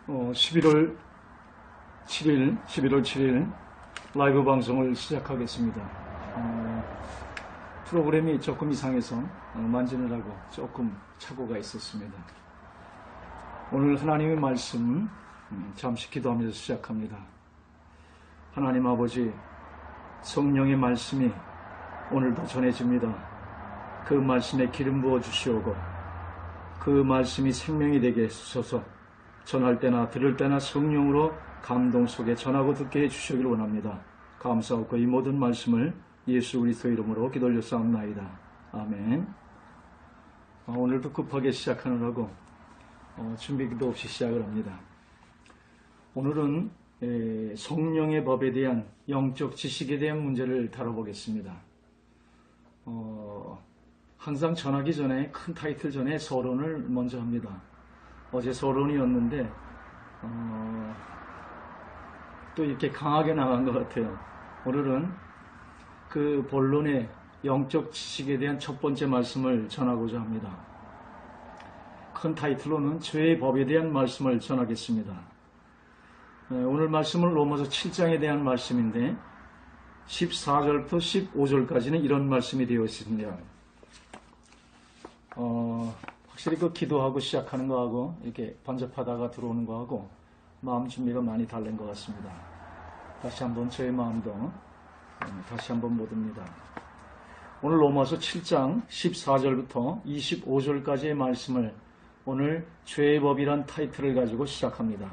11월 7일 라이브 방송을 시작하겠습니다. 프로그램이 조금 이상해서 만지느라고 조금 착오가 있었습니다. 오늘 하나님의 말씀 잠시 기도하면서 시작합니다. 하나님 아버지, 성령의 말씀이 오늘도 전해집니다. 그 말씀에 기름 부어 주시오고 그 말씀이 생명이 되게 해주셔서 전할 때나 들을 때나 성령으로 감동 속에 전하고 듣게 해주시길 원합니다. 감사하고 이 모든 말씀을 예수 그리스도 이름으로 기도 올려싸움나이다. 아멘. 오늘도 급하게 시작하느라고 준비도 없이 시작을 합니다. 오늘은 성령의 법에 대한 영적 지식에 대한 문제를 다뤄보겠습니다. 항상 전하기 전에 큰 타이틀 전에 서론을 먼저 합니다. 어제 서론이었는데 또 이렇게 강하게 나간 것 같아요. 오늘은 그 본론의 영적 지식에 대한 첫 번째 말씀을 전하고자 합니다. 큰 타이틀로는 죄의 법에 대한 말씀을 전하겠습니다. 오늘 말씀은 로마서 7장에 대한 말씀인데 14절부터 15절까지는 이런 말씀이 되어 있습니다. 확실히 그 기도하고 시작하는 거하고 이렇게 번잡하다가 들어오는 거하고 마음 준비가 많이 다른 것 같습니다. 다시 한번 저의 마음도 다시 한번 묻습니다. 오늘 로마서 7장 14절부터 25절까지의 말씀을 오늘 죄의 법이란 타이틀을 가지고 시작합니다.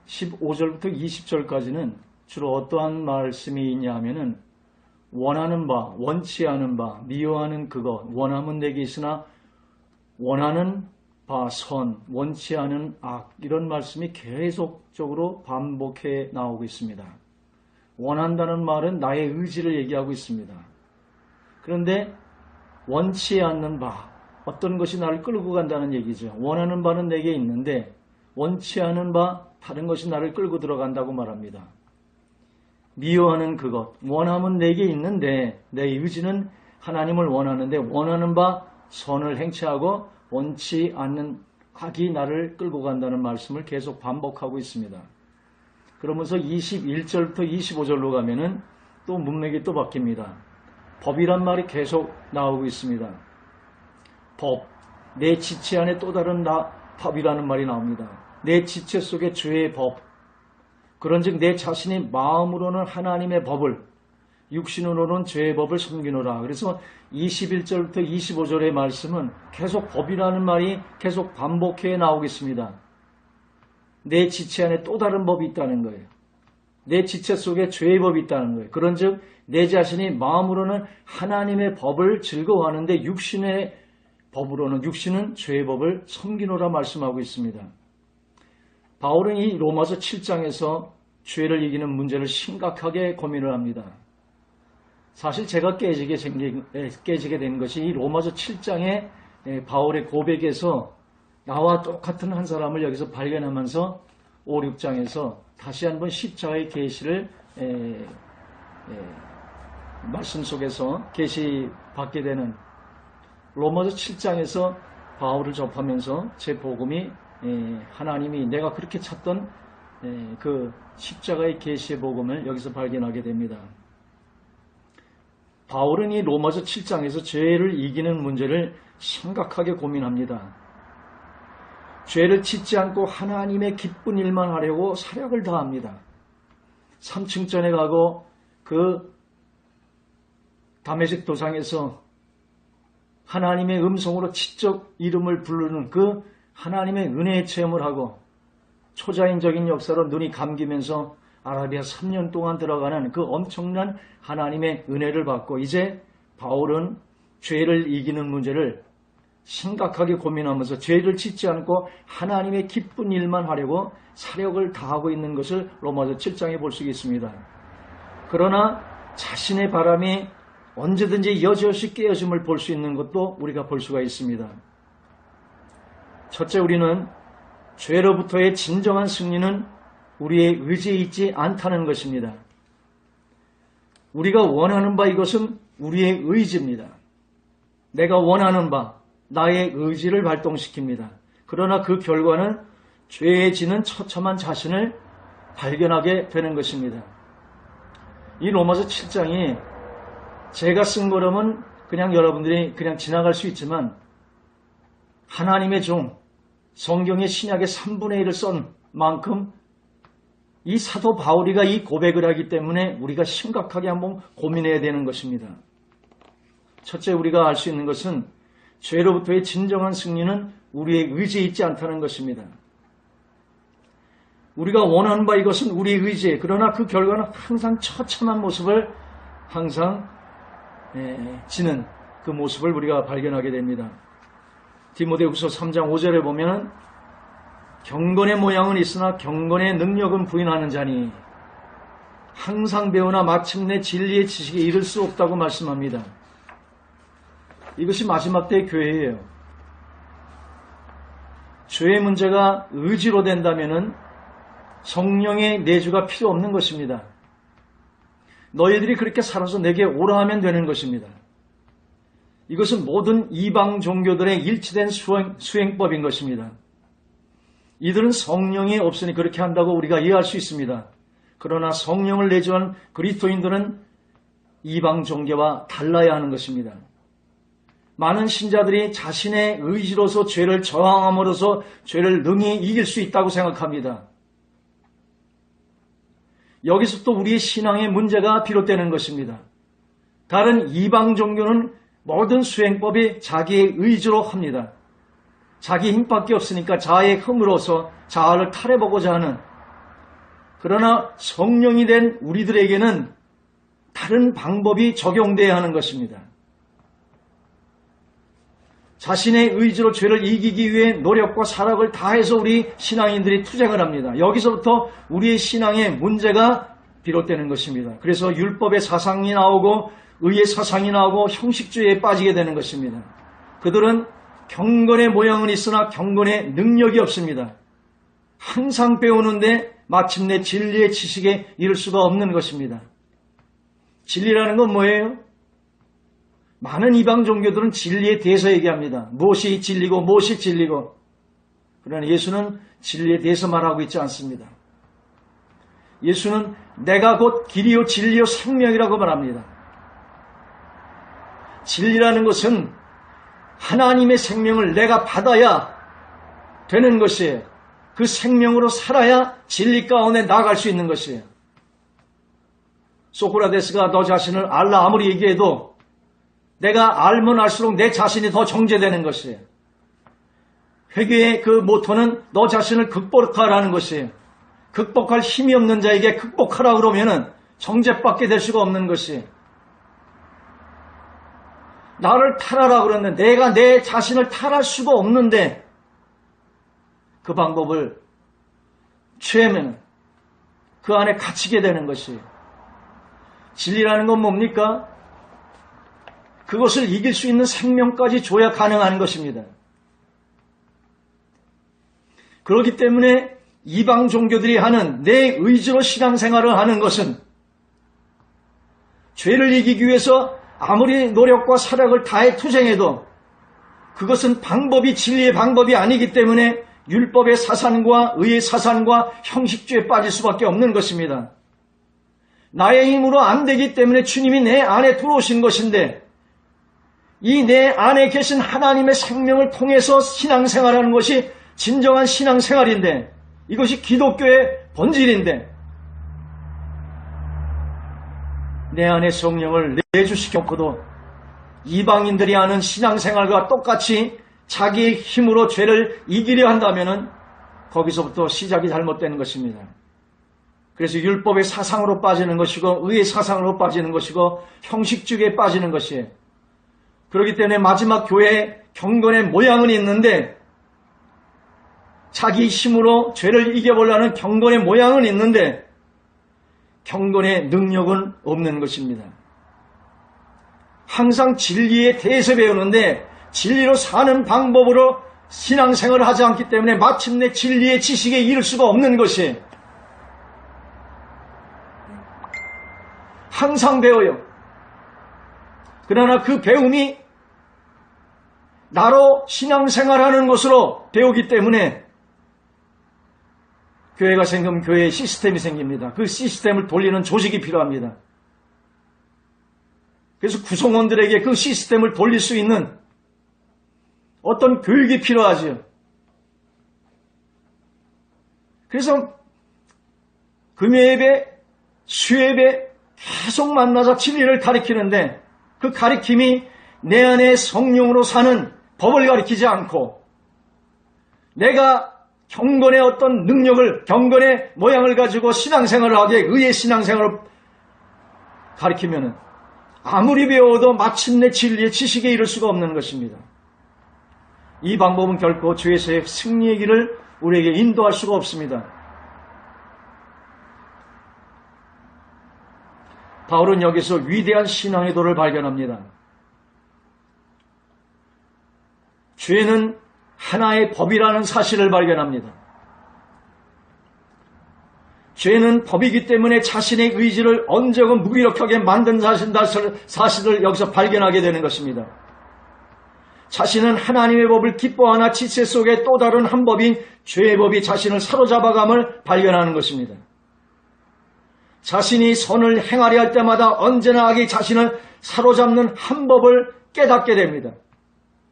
15절부터 20절까지는 주로 어떠한 말씀이 있냐 하면은 원하는 바, 원치 않은 바, 미워하는 그것, 원함은 내게 있으나 원하는 바 선, 원치 않은 악, 이런 말씀이 계속적으로 반복해 나오고 있습니다. 원한다는 말은 나의 의지를 얘기하고 있습니다. 그런데 원치 않는 바, 어떤 것이 나를 끌고 간다는 얘기죠. 원하는 바는 내게 있는데 원치 않은 바, 다른 것이 나를 끌고 들어간다고 말합니다. 미워하는 그것, 원함은 내게 있는데 내 의지는 하나님을 원하는데 원하는 바 선을 행치하고 원치 않는 악이 나를 끌고 간다는 말씀을 계속 반복하고 있습니다. 그러면서 21절부터 25절로 가면은 또 문맥이 또 바뀝니다. 법이란 말이 계속 나오고 있습니다. 법, 내 지체 안에 또 다른 법이라는 말이 나옵니다. 내 지체 속에 죄의 법, 그런즉 내 자신이 마음으로는 하나님의 법을, 육신으로는 죄의 법을 섬기노라. 그래서 21절부터 25절의 말씀은 계속 법이라는 말이 계속 반복해 나오겠습니다. 내 지체 안에 또 다른 법이 있다는 거예요. 내 지체 속에 죄의 법이 있다는 거예요. 그런즉 내 자신이 마음으로는 하나님의 법을 즐거워하는데 육신의 법으로는, 육신은 죄의 법을 섬기노라 말씀하고 있습니다. 바울은 이 로마서 7장에서 죄를 이기는 문제를 심각하게 고민을 합니다. 사실 제가 깨지게 된 것이 이 로마서 7장의 바울의 고백에서 나와 똑같은 한 사람을 여기서 발견하면서 5, 6장에서 다시 한번 십자가의 계시를 말씀 속에서 계시받게 되는 로마서 7장에서 바울을 접하면서 제 복음이 하나님이 내가 그렇게 찾던 그 십자가의 계시의 복음을 여기서 발견하게 됩니다. 바울은 이 로마서 7장에서 죄를 이기는 문제를 심각하게 고민합니다. 죄를 짓지 않고 하나님의 기쁜 일만 하려고 사력을 다합니다. 3층전에 가고 그 다메섹 도상에서 하나님의 음성으로 지적 이름을 부르는 그 하나님의 은혜의 체험을 하고 초자연적인 역사로 눈이 감기면서 아라비아 3년 동안 들어가는 그 엄청난 하나님의 은혜를 받고 이제 바울은 죄를 이기는 문제를 심각하게 고민하면서 죄를 짓지 않고 하나님의 기쁜 일만 하려고 사력을 다하고 있는 것을 로마서 7장에 볼 수 있습니다. 그러나 자신의 바람이 언제든지 여지없이 깨어짐을 볼 수 있는 것도 우리가 볼 수가 있습니다. 첫째, 우리는 죄로부터의 진정한 승리는 우리의 의지에 있지 않다는 것입니다. 우리가 원하는 바 이것은 우리의 의지입니다. 내가 원하는 바, 나의 의지를 발동시킵니다. 그러나 그 결과는 죄에 지는 처참한 자신을 발견하게 되는 것입니다. 이 로마서 7장이 제가 쓴 거라면 그냥 여러분들이 그냥 지나갈 수 있지만 하나님의 종, 성경의 신약의 3분의 1을 쓴 만큼 이 사도 바울이가 이 고백을 하기 때문에 우리가 심각하게 한번 고민해야 되는 것입니다. 첫째, 우리가 알 수 있는 것은 죄로부터의 진정한 승리는 우리의 의지에 있지 않다는 것입니다. 우리가 원하는 바 이것은 우리의 의지에, 그러나 그 결과는 항상 처참한 모습을 항상 지는 그 모습을 우리가 발견하게 됩니다. 디모데후서 3장 5절에 보면 경건의 모양은 있으나 경건의 능력은 부인하는 자니 항상 배우나 마침내 진리의 지식에 이를 수 없다고 말씀합니다. 이것이 마지막 때의 교회예요. 죄의 문제가 의지로 된다면 성령의 내주가 필요 없는 것입니다. 너희들이 그렇게 살아서 내게 오라 하면 되는 것입니다. 이것은 모든 이방 종교들의 일치된 수행법인 것입니다. 이들은 성령이 없으니 그렇게 한다고 우리가 이해할 수 있습니다. 그러나 성령을 내주한 그리스도인들은 이방 종교와 달라야 하는 것입니다. 많은 신자들이 자신의 의지로서 죄를 저항함으로써 죄를 능히 이길 수 있다고 생각합니다. 여기서부터 우리의 신앙의 문제가 비롯되는 것입니다. 다른 이방 종교는 모든 수행법이 자기의 의지로 합니다. 자기 힘밖에 없으니까 자아의 힘으로서 자아를 탈해보고자 하는, 그러나 성령이 된 우리들에게는 다른 방법이 적용돼야 하는 것입니다. 자신의 의지로 죄를 이기기 위해 노력과 사력을 다해서 우리 신앙인들이 투쟁을 합니다. 여기서부터 우리의 신앙의 문제가 비롯되는 것입니다. 그래서 율법의 사상이 나오고 의의 사상이 나오고 형식주의에 빠지게 되는 것입니다. 그들은 경건의 모양은 있으나 경건의 능력이 없습니다. 항상 배우는데 마침내 진리의 지식에 이를 수가 없는 것입니다. 진리라는 건 뭐예요? 많은 이방 종교들은 진리에 대해서 얘기합니다. 무엇이 진리고 무엇이 진리고. 그러나 예수는 진리에 대해서 말하고 있지 않습니다. 예수는 내가 곧 길이요 진리요 생명이라고 말합니다. 진리라는 것은 하나님의 생명을 내가 받아야 되는 것이에요. 그 생명으로 살아야 진리 가운데 나아갈 수 있는 것이에요. 소크라테스가 너 자신을 알라 아무리 얘기해도 내가 알면 알수록 내 자신이 더 정죄되는 것이에요. 회개의 그 모토는 너 자신을 극복하라는 것이에요. 극복할 힘이 없는 자에게 극복하라 그러면은 정죄받게 될 수가 없는 것이에요. 나를 탈하라 그러는데 내가 내 자신을 탈할 수가 없는데 그 방법을 취하면 그 안에 갇히게 되는 것이에요. 진리라는 건 뭡니까? 그것을 이길 수 있는 생명까지 줘야 가능한 것입니다. 그렇기 때문에 이방 종교들이 하는 내 의지로 신앙생활을 하는 것은 죄를 이기기 위해서 아무리 노력과 사력을 다해 투쟁해도 그것은 방법이 진리의 방법이 아니기 때문에 율법의 사상과 의의 사상과 형식주의에 빠질 수밖에 없는 것입니다. 나의 힘으로 안 되기 때문에 주님이 내 안에 들어오신 것인데 이 내 안에 계신 하나님의 생명을 통해서 신앙생활하는 것이 진정한 신앙생활인데 이것이 기독교의 본질인데 내 안에 성령을 내주시켰고도 이방인들이 하는 신앙생활과 똑같이 자기의 힘으로 죄를 이기려 한다면 거기서부터 시작이 잘못되는 것입니다. 그래서 율법의 사상으로 빠지는 것이고 의의 사상으로 빠지는 것이고 형식주의에 빠지는 것이에요. 그렇기 때문에 마지막 교회에 경건의 모양은 있는데 자기 힘으로 죄를 이겨보려는 경건의 모양은 있는데 경건의 능력은 없는 것입니다. 항상 진리에 대해서 배우는데 진리로 사는 방법으로 신앙생활을 하지 않기 때문에 마침내 진리의 지식에 이를 수가 없는 것이에요. 항상 배워요. 그러나 그 배움이 나로 신앙생활하는 것으로 배우기 때문에 교회가 생기면 교회에 시스템이 생깁니다. 그 시스템을 돌리는 조직이 필요합니다. 그래서 구성원들에게 그 시스템을 돌릴 수 있는 어떤 교육이 필요하죠. 그래서 금요예배, 수요예배 계속 만나서 진리를 가리키는데 그 가리킴이 내 안에 성령으로 사는 법을 가리키지 않고 내가 경건의 어떤 능력을, 경건의 모양을 가지고 신앙생활을 하기에 의의 신앙생활을 가리키면 아무리 배워도 마침내 진리의 지식에 이를 수가 없는 것입니다. 이 방법은 결코 주에서의 승리의 길을 우리에게 인도할 수가 없습니다. 바울은 여기서 위대한 신앙의 도를 발견합니다. 죄는 하나의 법이라는 사실을 발견합니다. 죄는 법이기 때문에 자신의 의지를 언제건 무기력하게 만든 사실을 여기서 발견하게 되는 것입니다. 자신은 하나님의 법을 기뻐하나 지체 속에 또 다른 한 법인 죄의 법이 자신을 사로잡아감을 발견하는 것입니다. 자신이 선을 행하려 할 때마다 언제나 악이 자신을 사로잡는 한 법을 깨닫게 됩니다.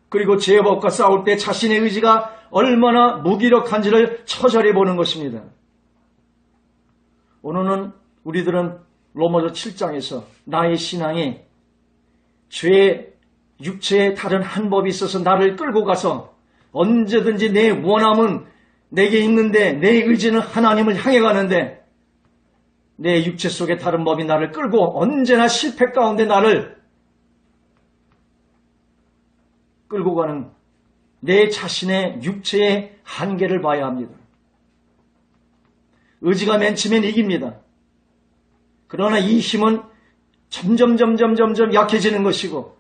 그리고 죄의 법과 싸울 때 자신의 의지가 얼마나 무기력한지를 처절히 보는 것입니다. 오늘은 우리들은 로마서 7장에서 나의 신앙이 죄의 육체의 다른 한 법이 있어서 나를 끌고 가서 언제든지 내 원함은 내게 있는데 내 의지는 하나님을 향해 가는데 내 육체 속의 다른 법이 나를 끌고 언제나 실패 가운데 나를 끌고 가는 내 자신의 육체의 한계를 봐야 합니다. 의지가 맨치면 이깁니다. 그러나 이 힘은 점점 약해지는 것이고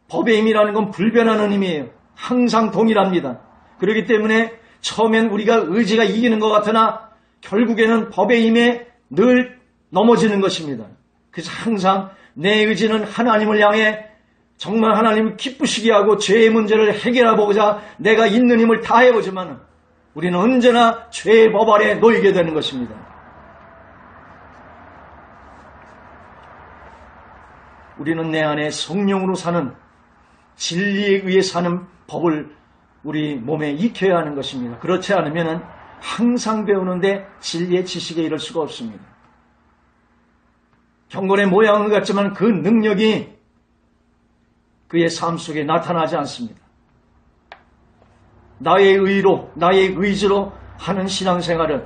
법의 힘이라는 건 불변하는 힘이에요. 항상 동일합니다. 그렇기 때문에 처음엔 우리가 의지가 이기는 것 같으나 결국에는 법의 힘에 늘 넘어지는 것입니다. 그래서 항상 내 의지는 하나님을 향해 정말 하나님을 기쁘시게 하고 죄의 문제를 해결해보고자 내가 있는 힘을 다해보지만 우리는 언제나 죄의 법 아래 놓이게 되는 것입니다. 우리는 내 안에 성령으로 사는 진리에 의해 사는 법을 우리 몸에 익혀야 하는 것입니다. 그렇지 않으면 항상 배우는데 진리의 지식에 이를 수가 없습니다. 경건의 모양은 같지만 그 능력이 그의 삶 속에 나타나지 않습니다. 나의 의로, 나의 의지로 하는 신앙생활은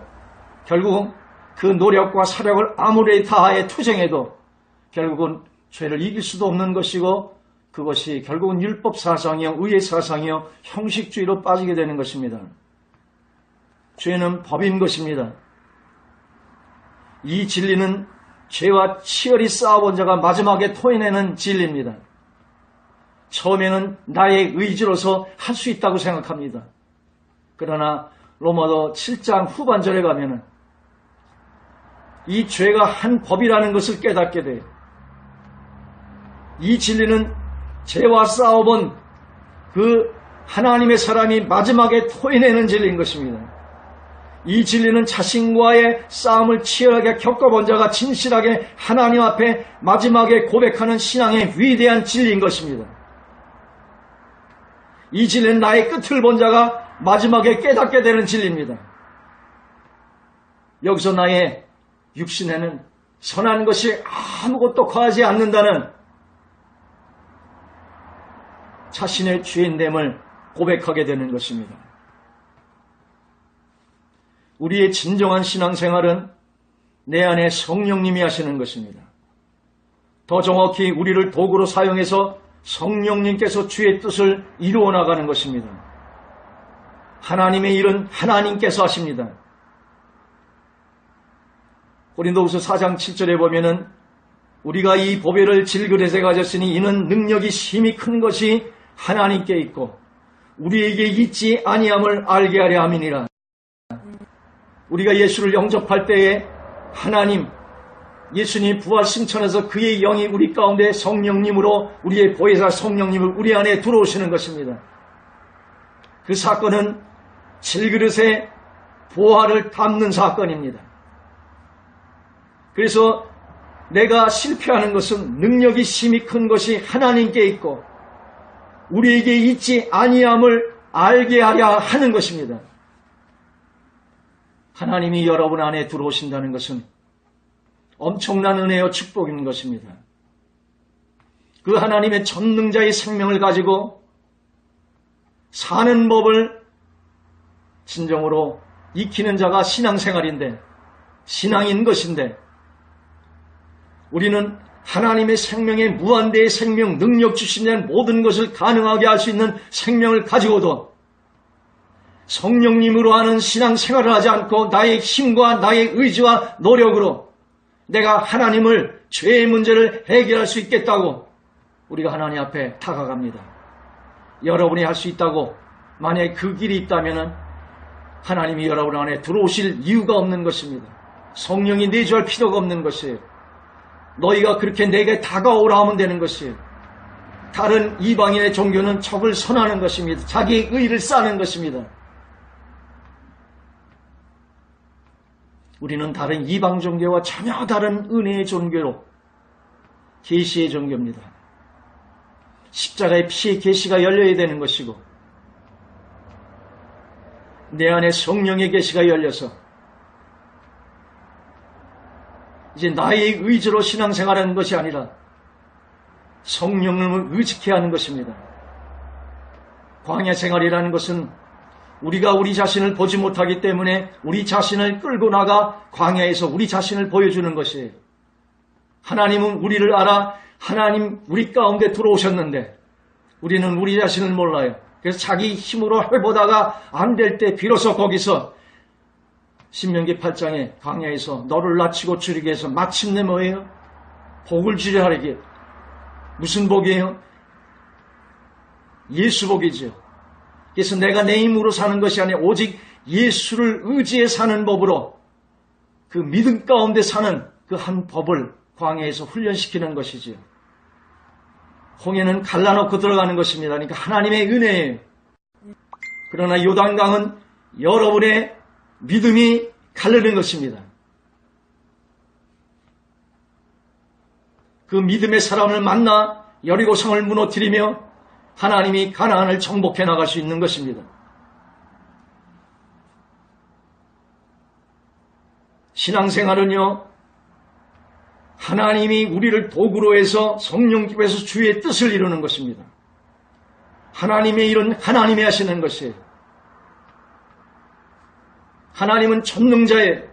결국은 그 노력과 사력을 아무리 다하여 투쟁해도 결국은 죄를 이길 수도 없는 것이고 그것이 결국은 율법 사상이요, 의의 사상이요, 형식주의로 빠지게 되는 것입니다. 죄는 법인 것입니다. 이 진리는 죄와 치열히 싸워본 자가 마지막에 토해내는 진리입니다. 처음에는 나의 의지로서 할 수 있다고 생각합니다. 그러나 로마서 7장 후반절에 가면은 이 죄가 한 법이라는 것을 깨닫게 돼요. 이 진리는 죄와 싸워본 그 하나님의 사람이 마지막에 토해내는 진리인 것입니다. 이 진리는 자신과의 싸움을 치열하게 겪어본 자가 진실하게 하나님 앞에 마지막에 고백하는 신앙의 위대한 진리인 것입니다. 이 진리는 나의 끝을 본 자가 마지막에 깨닫게 되는 진리입니다. 여기서 나의 육신에는 선한 것이 아무것도 거하지 않는다는 자신의 죄인됨을 고백하게 되는 것입니다. 우리의 진정한 신앙생활은 내 안에 성령님이 하시는 것입니다. 더 정확히 우리를 도구로 사용해서 성령님께서 주의 뜻을 이루어 나가는 것입니다. 하나님의 일은 하나님께서 하십니다. 고린도후서 4장 7절에 보면은 우리가 이 보배를 질그릇에 가졌으니 이는 능력이 심히 큰 것이 하나님께 있고 우리에게 있지 아니함을 알게 하려 함이니라. 우리가 예수를 영접할 때에 하나님, 예수님 부활 승천해서 그의 영이 우리 가운데 성령님으로 우리의 보혜사 성령님을 우리 안에 들어오시는 것입니다. 그 사건은 질그릇에 보화를 담는 사건입니다. 그래서 내가 실패하는 것은 능력이 심히 큰 것이 하나님께 있고 우리에게 있지 아니함을 알게 하려 하는 것입니다. 하나님이 여러분 안에 들어오신다는 것은 엄청난 은혜와 축복인 것입니다. 그 하나님의 전능자의 생명을 가지고 사는 법을 진정으로 익히는 자가 신앙생활인데, 신앙인 것인데, 우리는 하나님의 생명에 무한대의 생명, 능력 주시는 모든 것을 가능하게 할 수 있는 생명을 가지고도 성령님으로 하는 신앙생활을 하지 않고 나의 힘과 나의 의지와 노력으로 내가 하나님을, 죄의 문제를 해결할 수 있겠다고 우리가 하나님 앞에 다가갑니다. 여러분이 할 수 있다고 만약에 그 길이 있다면 하나님이 여러분 안에 들어오실 이유가 없는 것입니다. 성령이 내주할 필요가 없는 것이에요. 너희가 그렇게 내게 다가오라 하면 되는 것이에요. 다른 이방인의 종교는 적을 선하는 것입니다. 자기의 의를 쌓는 것입니다. 우리는 다른 이방 종교와 전혀 다른 은혜의 종교로 계시의 종교입니다. 십자가의 피의 계시가 열려야 되는 것이고 내 안에 성령의 계시가 열려서 이제 나의 의지로 신앙생활하는 것이 아니라 성령을 의지케 하는 것입니다. 광야 생활이라는 것은 우리가 우리 자신을 보지 못하기 때문에 우리 자신을 끌고 나가 광야에서 우리 자신을 보여주는 것이에요. 하나님은 우리를 알아 하나님 우리 가운데 들어오셨는데 우리는 우리 자신을 몰라요. 그래서 자기 힘으로 해보다가 안 될 때 비로소 거기서 신명기 8장에 광야에서 너를 낮추고 줄이게 해서 마침내 뭐예요? 복을 주려 하려게. 무슨 복이에요? 예수 복이죠. 그래서 내가 내 힘으로 사는 것이 아니라 오직 예수를 의지해 사는 법으로 그 믿음 가운데 사는 그 한 법을 광야에서 훈련시키는 것이지요. 홍해는 갈라놓고 들어가는 것입니다. 그러니까 하나님의 은혜예요. 그러나 요단강은 여러분의 믿음이 가르는 것입니다. 그 믿음의 사람을 만나 여리고성을 무너뜨리며 하나님이 가나안을 정복해 나갈 수 있는 것입니다. 신앙생활은요, 하나님이 우리를 도구로 해서 성령 집에서 주의 뜻을 이루는 것입니다. 하나님의 일은 하나님이 하시는 것이에요. 하나님은 전능자예요.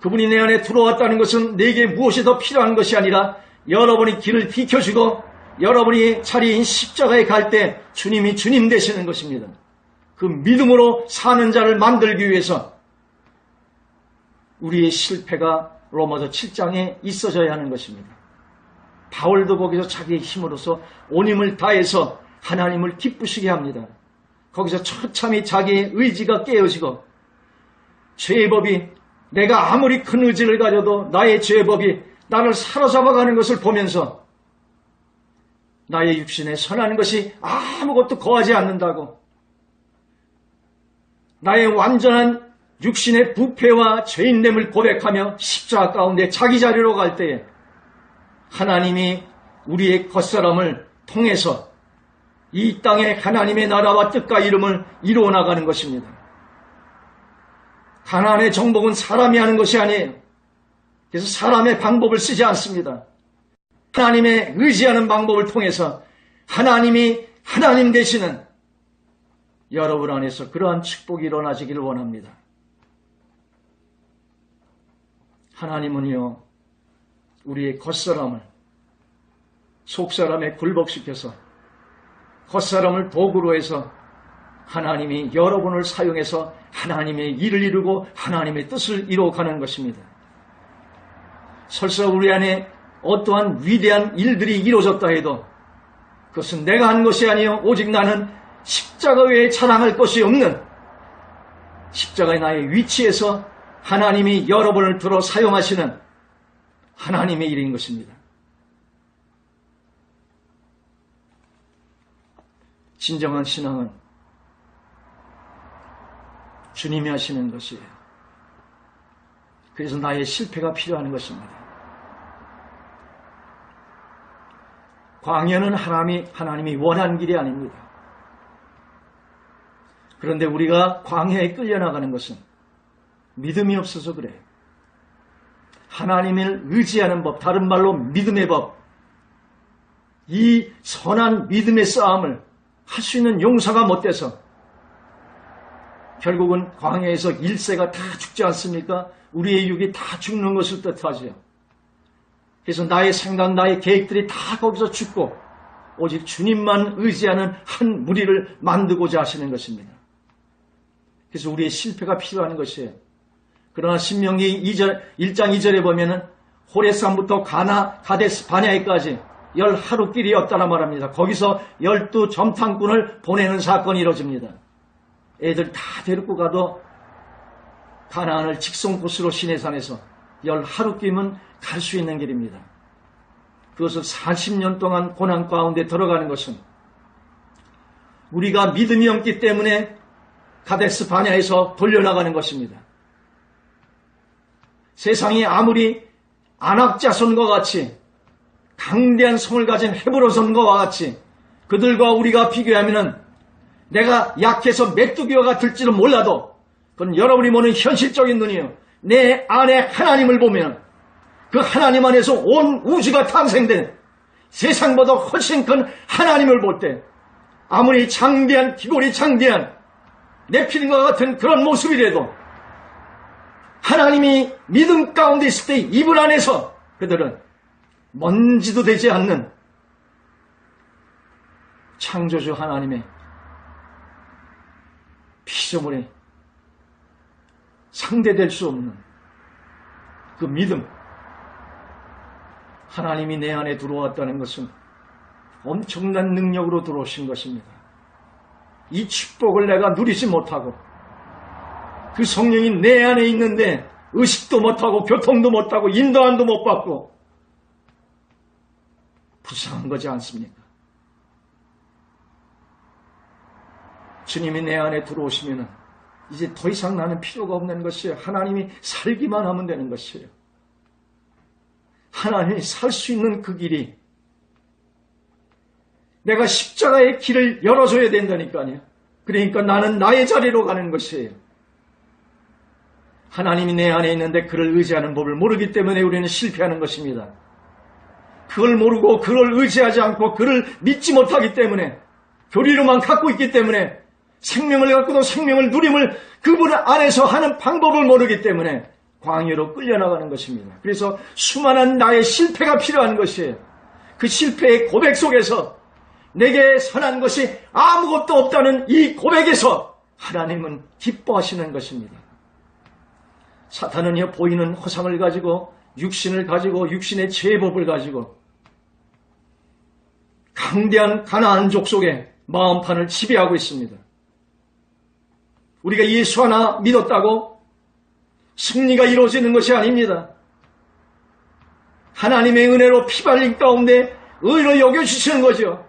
그분이 내 안에 들어왔다는 것은 내게 무엇이 더 필요한 것이 아니라 여러분이 길을 비켜주고 여러분이 자리인 십자가에 갈 때 주님이 주님 되시는 것입니다. 그 믿음으로 사는 자를 만들기 위해서 우리의 실패가 로마서 7장에 있어져야 하는 것입니다. 바울도 거기서 자기의 힘으로서 온 힘을 다해서 하나님을 기쁘시게 합니다. 거기서 처참히 자기의 의지가 깨어지고 죄의 법이 내가 아무리 큰 의지를 가져도 나의 죄의 법이 나를 사로잡아가는 것을 보면서 나의 육신에 선한 것이 아무것도 거하지 않는다고 나의 완전한 육신의 부패와 죄인됨을 고백하며 십자가 가운데 자기 자리로 갈 때에 하나님이 우리의 겉사람을 통해서 이 땅에 하나님의 나라와 뜻과 이름을 이루어 나가는 것입니다. 가나안의 정복은 사람이 하는 것이 아니에요. 그래서 사람의 방법을 쓰지 않습니다. 하나님의 의지하는 방법을 통해서 하나님이 하나님 되시는 여러분 안에서 그러한 축복이 일어나시기를 원합니다. 하나님은요, 우리의 겉사람을 속사람에 굴복시켜서 겉사람을 도구로 해서 하나님이 여러분을 사용해서 하나님의 일을 이루고 하나님의 뜻을 이루어가는 것입니다. 설사 우리 안에 어떠한 위대한 일들이 이루어졌다 해도 그것은 내가 한 것이 아니요 오직 나는 십자가 외에 자랑할 것이 없는 십자가의 나의 위치에서 하나님이 여러분을 들어 사용하시는 하나님의 일인 것입니다. 진정한 신앙은 주님이 하시는 것이에요. 그래서 나의 실패가 필요한 것입니다. 광야는 하나님이 원한 길이 아닙니다. 그런데 우리가 광야에 끌려나가는 것은 믿음이 없어서 그래요. 하나님을 의지하는 법, 다른 말로 믿음의 법, 이 선한 믿음의 싸움을 할 수 있는 용사가 못돼서 결국은 광야에서 일세가 다 죽지 않습니까? 우리의 육이 다 죽는 것을 뜻하죠. 그래서 나의 생각, 나의 계획들이 다 거기서 죽고 오직 주님만 의지하는 한 무리를 만들고자 하시는 것입니다. 그래서 우리의 실패가 필요한 것이에요. 그러나 신명기 1장 2절에 보면은 호레산부터 가데스 바냐에까지 11하루길이었다라 말합니다. 거기서 12 점탕꾼을 보내는 사건이 이루어집니다. 애들 다 데리고 가도 가나안을 직송 코스로 시내산에서 11하루길은 갈 수 있는 길입니다. 그것을 40년 동안 고난 가운데 들어가는 것은 우리가 믿음이 없기 때문에 가데스 바냐에서 돌려나가는 것입니다. 세상이 아무리 안악자손과 같이 강대한 성을 가진 헤브론성과 같이 그들과 우리가 비교하면 내가 약해서 메뚜기와 같을지도 몰라도 그건 여러분이 보는 현실적인 눈이에요. 내 안에 하나님을 보면 그 하나님 안에서 온 우주가 탄생된 세상보다 훨씬 큰 하나님을 볼 때 아무리 장대한 기골이 장대한 네필림과 같은 그런 모습이라도 하나님이 믿음 가운데 있을 때 이불 안에서 그들은 먼지도 되지 않는 창조주 하나님의 피조물에 상대될 수 없는 그 믿음, 하나님이 내 안에 들어왔다는 것은 엄청난 능력으로 들어오신 것입니다. 이 축복을 내가 누리지 못하고 그 성령이 내 안에 있는데 의식도 못하고 교통도 못하고 인도함도 못 받고 불쌍한 거지 않습니까? 주님이 내 안에 들어오시면 이제 더 이상 나는 필요가 없는 것이에요. 하나님이 살기만 하면 되는 것이에요. 하나님이 살 수 있는 그 길이 내가 십자가의 길을 열어줘야 된다니까요. 그러니까 나는 나의 자리로 가는 것이에요. 하나님이 내 안에 있는데 그를 의지하는 법을 모르기 때문에 우리는 실패하는 것입니다. 그걸 모르고 그를 의지하지 않고 그를 믿지 못하기 때문에 교리로만 갖고 있기 때문에 생명을 갖고도 생명을 누림을 그분 안에서 하는 방법을 모르기 때문에 광야로 끌려나가는 것입니다. 그래서 수많은 나의 실패가 필요한 것이에요. 그 실패의 고백 속에서 내게 선한 것이 아무것도 없다는 이 고백에서 하나님은 기뻐하시는 것입니다. 사탄은요, 보이는 허상을 가지고 육신을 가지고 육신의 제법을 가지고 강대한 가나안 족속의 마음판을 지배하고 있습니다. 우리가 예수 하나 믿었다고 승리가 이루어지는 것이 아닙니다. 하나님의 은혜로 피발린 가운데 의로 여겨주시는 거죠.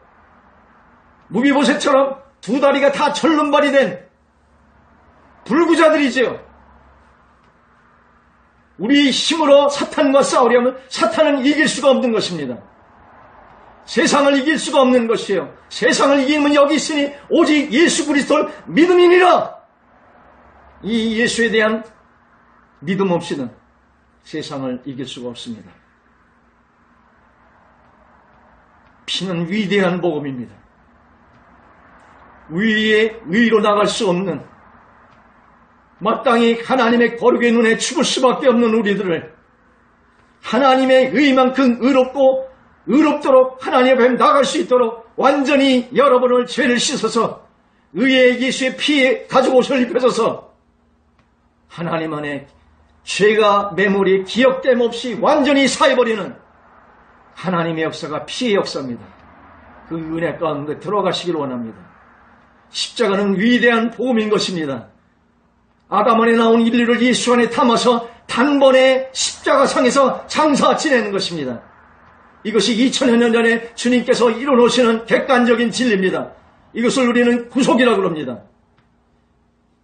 무비보셋처럼 두 다리가 다 절름발이 된 불구자들이죠. 우리 힘으로 사탄과 싸우려면 사탄은 이길 수가 없는 것입니다. 세상을 이길 수가 없는 것이에요. 세상을 이기면 여기 있으니 오직 예수 그리스도를 믿음이니라. 이 예수에 대한 믿음 없이는 세상을 이길 수가 없습니다. 피는 위대한 복음입니다. 위로 나갈 수 없는 마땅히 하나님의 거룩의 눈에 죽을 수밖에 없는 우리들을 하나님의 의만큼 의롭도록 하나님 앞에 나갈 수 있도록 완전히 여러분을 죄를 씻어서 의의 예수의 피에 가지고 옷을 입혀줘서 하나님 안에 죄가 메모리 기억됨 없이 완전히 사해버리는 하나님의 역사가 피의 역사입니다. 그 은혜 가운데 들어가시길 원합니다. 십자가는 위대한 복음인 것입니다. 아담 안에 나온 인류를 예수 안에 담아서 단번에 십자가상에서 장사 지내는 것입니다. 이것이 2000여 년 전에 주님께서 이뤄놓으시는 객관적인 진리입니다. 이것을 우리는 구속이라고 합니다.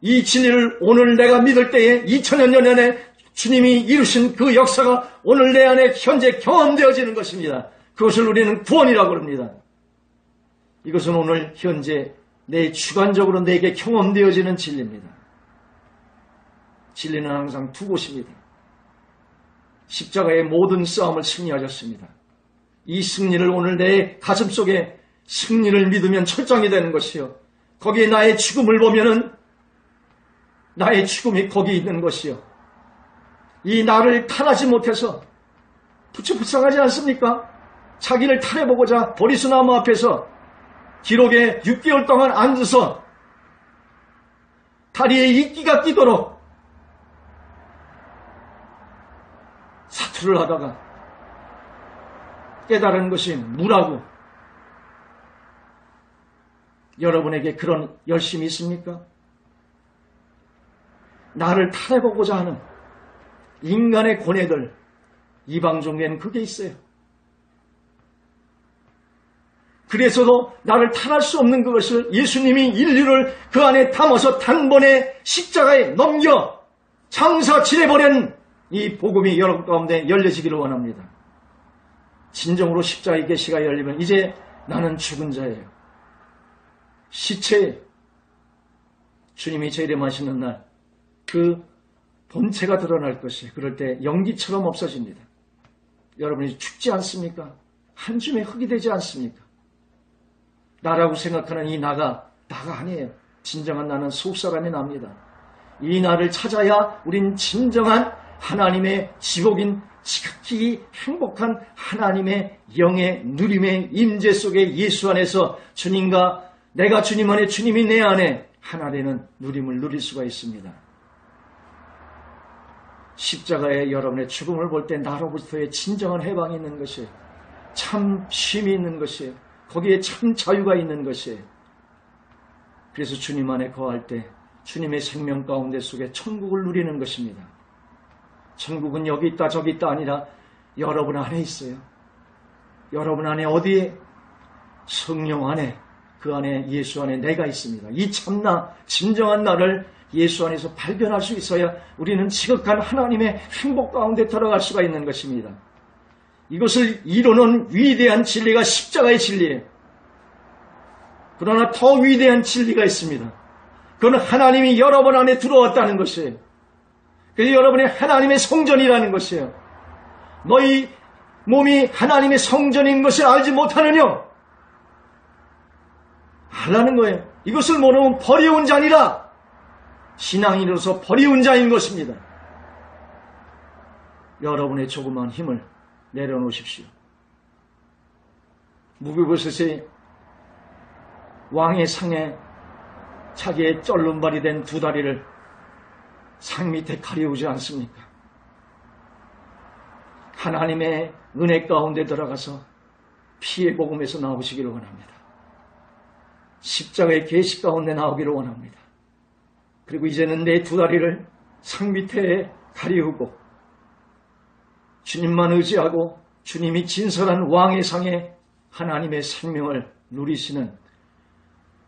이 진리를 오늘 내가 믿을 때에 2000년 전에 주님이 이루신 그 역사가 오늘 내 안에 현재 경험되어지는 것입니다. 그것을 우리는 구원이라고 합니다. 이것은 오늘 현재 내 주관적으로 내게 경험되어지는 진리입니다. 진리는 항상 두 곳입니다. 십자가의 모든 싸움을 승리하셨습니다. 이 승리를 오늘 내 가슴속에 승리를 믿으면 철장이 되는 것이요. 거기에 나의 죽음을 보면은 나의 죽음이 거기 있는 것이요. 이 나를 탈하지 못해서 불쌍하지 않습니까? 자기를 탈해보고자 보리수나무 앞에서 기록에 6개월 동안 앉아서 다리에 이끼가 끼도록 사투를 하다가 깨달은 것이 무라고. 여러분에게 그런 열심이 있습니까? 나를 탈해보고자 하는 인간의 고뇌들, 이방종에는 그게 있어요. 그래서도 나를 탈할 수 없는 그것을 예수님이 인류를 그 안에 담아서 단번에 십자가에 넘겨 장사 지내버린 이 복음이 여러분 가운데 열려지기를 원합니다. 진정으로 십자가의 계시가 열리면 이제 나는 죽은 자예요. 시체에 주님이 재림하시는 날 그 본체가 드러날 것이 그럴 때 연기처럼 없어집니다. 여러분이 죽지 않습니까? 한 줌의 흙이 되지 않습니까? 나라고 생각하는 이 나가 아니에요. 진정한 나는 속사람이 납니다. 이 나를 찾아야 우린 진정한 하나님의 지복인 지극히 행복한 하나님의 영의 누림의 임재 속에 예수 안에서 주님과 내가 주님 안에 주님이 내 안에 하나 되는 누림을 누릴 수가 있습니다. 십자가에 여러분의 죽음을 볼 때 나로부터의 진정한 해방이 있는 것이에요. 참 쉼이 있는 것이에요. 거기에 참 자유가 있는 것이에요. 그래서 주님 안에 거할 때 주님의 생명 가운데 속에 천국을 누리는 것입니다. 천국은 여기 있다 저기 있다 아니라 여러분 안에 있어요. 여러분 안에 어디에? 성령 안에, 그 안에 예수 안에 내가 있습니다. 이 참나 진정한 나를 예수 안에서 발견할 수 있어야 우리는 지극한 하나님의 행복 가운데 들어갈 수가 있는 것입니다. 이것을 이루는 위대한 진리가 십자가의 진리예요. 그러나 더 위대한 진리가 있습니다. 그건 하나님이 여러분 안에 들어왔다는 것이에요. 그래서 여러분이 하나님의 성전이라는 것이에요. 너희 몸이 하나님의 성전인 것을 알지 못하느냐? 알라는 거예요. 이것을 모르면 버리운 자니라. 신앙인으로서 버리운 자인 것입니다. 여러분의 조그만 힘을 내려놓으십시오. 무비보셋이 왕의 상에 자기의 쩔름발이 된 두 다리를 상 밑에 가리우지 않습니까? 하나님의 은혜 가운데 들어가서 피의 복음에서 나오시기를 원합니다. 십자가의 계시 가운데 나오기를 원합니다. 그리고 이제는 내 두 다리를 상 밑에 가리우고 주님만 의지하고 주님이 진설한 왕의 상에 하나님의 생명을 누리시는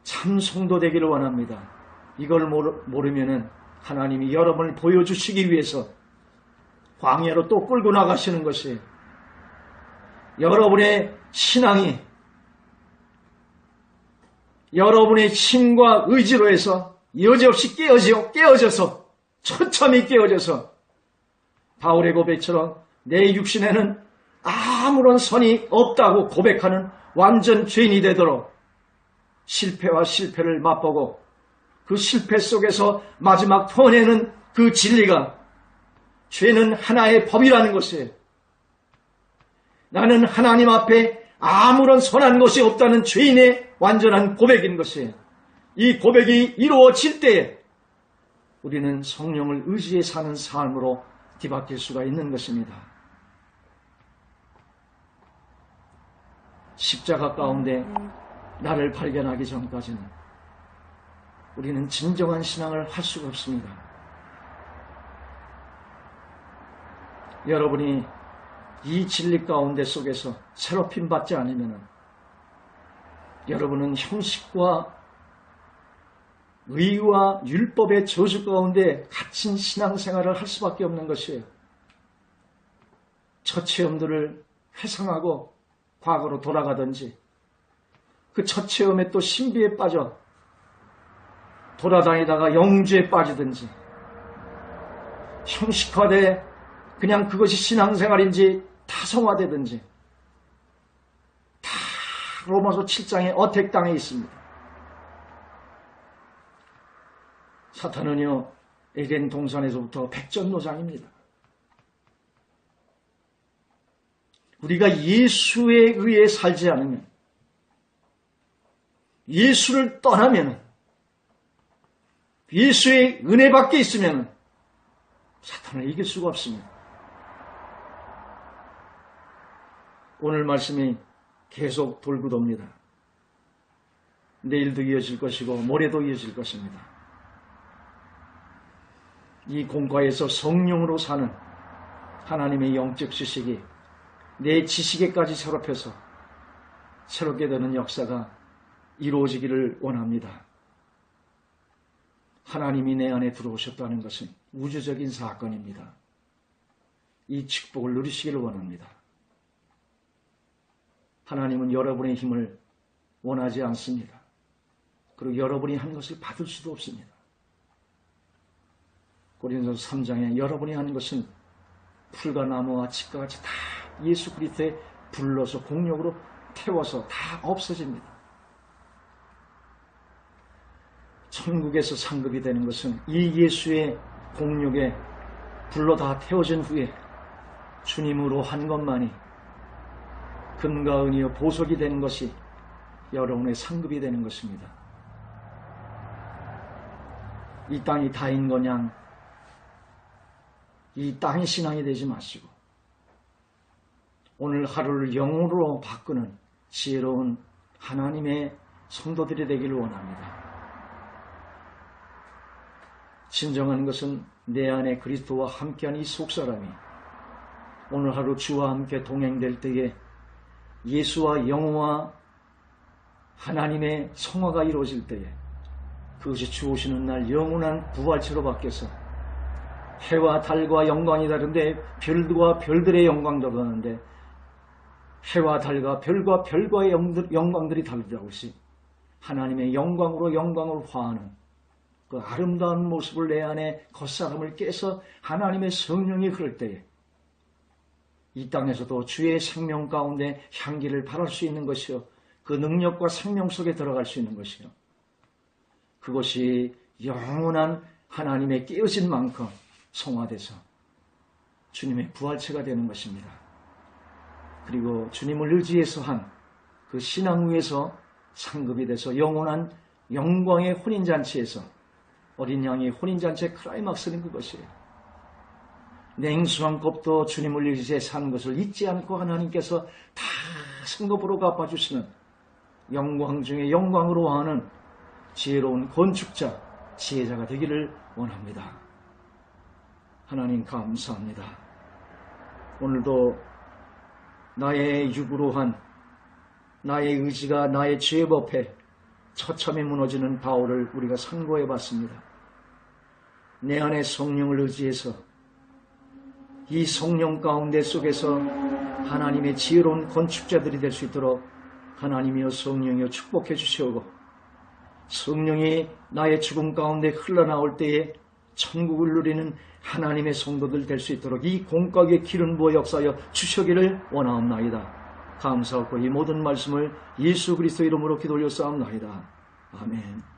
참 성도 되기를 원합니다. 이걸 모르면은 하나님이 여러분을 보여주시기 위해서 광야로 또 끌고 나가시는 것이에요. 여러분의 신앙이 여러분의 힘과 의지로 해서 여지없이 깨어져서 처참히 깨어져서 바울의 고백처럼 내 육신에는 아무런 선이 없다고 고백하는 완전 죄인이 되도록 실패와 실패를 맛보고 그 실패 속에서 마지막 터내는 그 진리가 죄는 하나의 법이라는 것이에요. 나는 하나님 앞에 아무런 선한 것이 없다는 죄인의 완전한 고백인 것이에요. 이 고백이 이루어질 때에 우리는 성령을 의지해 사는 삶으로 뒤바뀔 수가 있는 것입니다. 십자가 가운데 나를 발견하기 전까지는 우리는 진정한 신앙을 할 수가 없습니다. 여러분이 이 진리 가운데 속에서 새롭힘 받지 않으면 여러분은 형식과 의와 율법의 저주 가운데 갇힌 신앙생활을 할 수밖에 없는 것이에요. 첫 체험들을 회상하고 과거로 돌아가든지 그 첫 체험에 또 신비에 빠져 돌아다니다가 영주에 빠지든지 형식화돼 그냥 그것이 신앙생활인지 타성화되든지 다 로마서 7장의 어택당해 있습니다. 사탄은요, 에덴 동산에서부터 백전노장입니다. 우리가 예수에 의해 살지 않으면, 예수를 떠나면, 예수의 은혜 밖에 있으면 사탄을 이길 수가 없습니다. 오늘 말씀이 계속 돌고 돕니다. 내일도 이어질 것이고 모레도 이어질 것입니다. 이 공과에서 성령으로 사는 하나님의 영적 지식이 내 지식에까지 새롭혀서 새롭게 되는 역사가 이루어지기를 원합니다. 하나님이 내 안에 들어오셨다는 것은 우주적인 사건입니다. 이 축복을 누리시기를 원합니다. 하나님은 여러분의 힘을 원하지 않습니다. 그리고 여러분이 한 것을 받을 수도 없습니다. 고린도서 3장에 여러분이 하는 것은 풀과 나무와 칡과 같이 다 예수 그리스도에 불러서 공력으로 태워서 다 없어집니다. 천국에서 상급이 되는 것은 이 예수의 공력에 불러 다 태워진 후에 주님으로 한 것만이 금과 은이요 보석이 되는 것이 여러분의 상급이 되는 것입니다. 이 땅이 다인 거냥 이 땅의 신앙이 되지 마시고 오늘 하루를 영으로 바꾸는 지혜로운 하나님의 성도들이 되기를 원합니다. 진정한 것은 내 안에 그리스도와 함께한 이 속사람이 오늘 하루 주와 함께 동행될 때에 예수와 영과 하나님의 성화가 이루어질 때에 그것이 주 오시는 날 영원한 부활체로 바뀌어서 해와 달과 영광이 다른데 별과 별들의 영광도 다른데 해와 달과 별과 별과의 영광들이 다르다고 것이 하나님의 영광으로 영광을 화하는 그 아름다운 모습을 내 안에 겉사람을 깨서 하나님의 성령이 흐를 때에 이 땅에서도 주의 생명 가운데 향기를 발할 수 있는 것이요 그 능력과 생명 속에 들어갈 수 있는 것이요 그것이 영원한 하나님의 깨어진 만큼 성화돼서 주님의 부활체가 되는 것입니다. 그리고 주님을 의지해서 한 그 신앙 위에서 상급이 돼서 영원한 영광의 혼인잔치에서 어린 양의 혼인잔치의 클라이막스는 그것이에요. 냉수한 곱도 주님을 의지해 사는 것을 잊지 않고 하나님께서 다 성급으로 갚아주시는 영광 중에 영광으로 하는 지혜로운 건축자, 지혜자가 되기를 원합니다. 하나님 감사합니다. 오늘도 나의 육으로 한 나의 의지가 나의 죄의 법에 처참히 무너지는 바울을 우리가 상고해 봤습니다. 내 안에 성령을 의지해서 이 성령 가운데 속에서 하나님의 지혜로운 건축자들이 될 수 있도록 하나님이여 성령이여 축복해 주시오고 성령이 나의 죽음 가운데 흘러나올 때에 천국을 누리는 하나님의 성도들 될 수 있도록 이 공각의 기름 부어 역사하여 주시기를 원하옵나이다. 감사하고 이 모든 말씀을 예수 그리스도 이름으로 기도 올려 싸움나이다. 아멘.